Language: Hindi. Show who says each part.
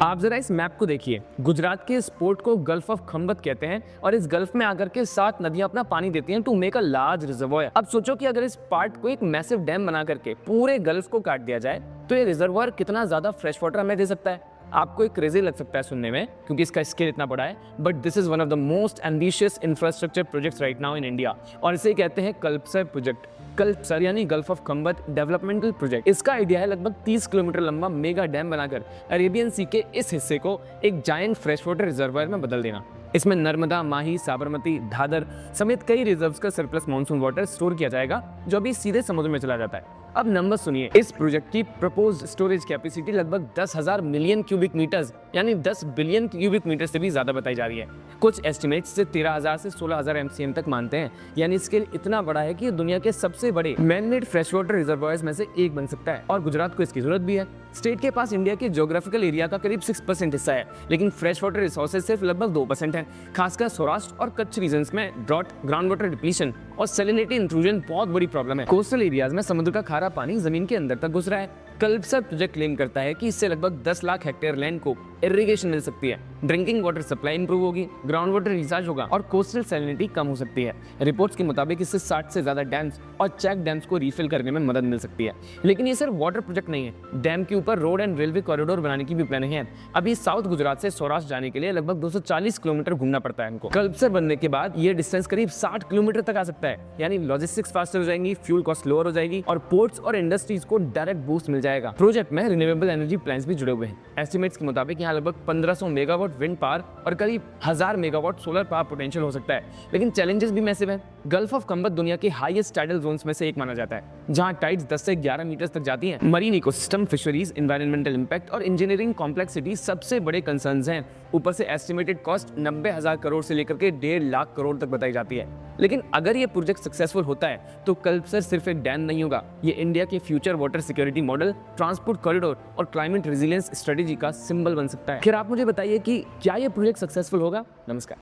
Speaker 1: आप जरा इस मैप को देखिए। गुजरात के इस पोर्ट को गल्फ ऑफ खंबत कहते हैं और इस गल्फ में आकर के 7 नदियां अपना पानी देती हैं to make a large reservoir. अब सोचो कि अगर इस पार्ट को एक मैसिव डैम बना करके पूरे गल्फ को काट दिया जाए तो ये रिजर्वॉयर कितना ज्यादा फ्रेश वाटर हमें दे सकता है। आपको एक क्रेजी लग सकता है सुनने में क्योंकि इसका स्केल इतना बड़ा है, but this is one of the most ambitious infrastructure projects right now in India और इसे कहते हैं कल्पसर प्रोजेक्ट। कल्पसर यानी gulf of Khambhat developmental project. इसका आइडिया है लगभग 30 किलोमीटर लंबा मेगा डैम बनाकर अरेबियन सी के इस हिस्से को एक जायंट फ्रेश वाटर रिजर्वॉयर में बदल देना। इसमें नर्मदा, माही, साबरमती, दादर समेत कई रिजर्व्स का सरप्लस मानसून वाटर स्टोर किया जाएगा जो अभी सीधे समुद्र में चला जाता है। अब नंबर सुनिए, इस प्रोजेक्ट की प्रपोज्ड स्टोरेज कैपेसिटी लगभग 10,000 मिलियन क्यूबिक मीटर्स यानी 10 बिलियन क्यूबिक मीटर से भी ज्यादा बताई जा रही है। कुछ एस्टिमेट्स से 13,000 से 16,000 एमसीएम तक मानते हैं, यानी स्केल इतना बड़ा है कि ये दुनिया के सबसे बड़े man made fresh water reservoirs में से एक बन सकता है और गुजरात को इसकी जरूरत भी है। स्टेट के पास इंडिया के ज्योग्राफिकल एरिया का करीब 6% हिस्सा है, लेकिन फ्रेश वाटर रिसोर्सेज सिर्फ लगभग 2% है। खासकर सौराष्ट्र और कच्छ रीजन्स में ड्रॉट, ग्राउंड वाटर डिप्लीशन और सैलिनिटी इंट्रूजन बहुत बड़ी प्रॉब्लम है। कोस्टल एरियाज में समुद्र का खारा पानी जमीन के अंदर तक घुस रहा है। कल्पसर प्रोजेक्ट क्लेम करता है कि इससे लगभग 10 लाख हेक्टेयर लैंड को इरिगेशन मिल सकती है, ड्रिंकिंग वाटर सप्लाई इंप्रूव होगी, ग्राउंड वाटर रिचार्ज होगा और कोस्टल सैलिनिटी कम हो सकती है। रिपोर्ट्स के मुताबिक इससे 60 से ज्यादा डैम्स और चेक डैम्स को रीफिल करने में मदद मिल सकती है। लेकिन ये सिर्फ वाटर प्रोजेक्ट नहीं है, डैम के ऊपर रोड एंड रेलवे कॉरिडोर बनाने की भी प्लानिंग है। अभी साउथ गुजरात से सौराष्ट्र जाने के लिए लगभग 240 किलोमीटर घूमना पड़ता है इनको। कल्पसर बनने के बाद ये डिस्टेंस करीब 60 किलोमीटर तक आ सकता है, यानी लॉजिस्टिक्स फास्टर हो जाएंगी, फ्यूल कॉस्ट लोअर हो जाएगी और पोर्ट्स और इंडस्ट्रीज को डायरेक्ट बूस्ट मिल जाएगा। प्रोजेक्ट में रिन्यूएबल एनर्जी प्लांट्स भी जुड़े हुए हैं। एस्टिमेट्स के मुताबिक यहाँ लगभग 1500 मेगावाट विंड पावर और करीब 1000 मेगावाट सोलर पावर पोटेंशियल हो सकता है। लेकिन चैलेंजेस भी मैसिव हैं। गल्फ ऑफ खंबत दुनिया के हाईएस्ट टाइडल जोन्स में से एक माना जाता है, जहां टाइड्स 10 से 11 मीटर तक जाती हैं। Marine ecosystem, fisheries, environmental impact और इंजीनियरिंग कॉम्प्लेक्सिटी सबसे बड़े कंसर्न्स हैं। ऊपर से एस्टिमेटेड कॉस्ट 90,000 करोड़ से लेकर के 1.5 लाख करोड़ तक बताई जाती है। लेकिन अगर ये प्रोजेक्ट सक्सेसफुल होता है तो कल्पसर सिर्फ एक डैम नहीं होगा, ये इंडिया के future water security model, transport corridor और क्लाइमेट रेजिलियंस स्ट्रेटेजी का सिंबल बन सकता है। फिर आप मुझे बताइए कि क्या ये प्रोजेक्ट सक्सेसफुल होगा। नमस्कार।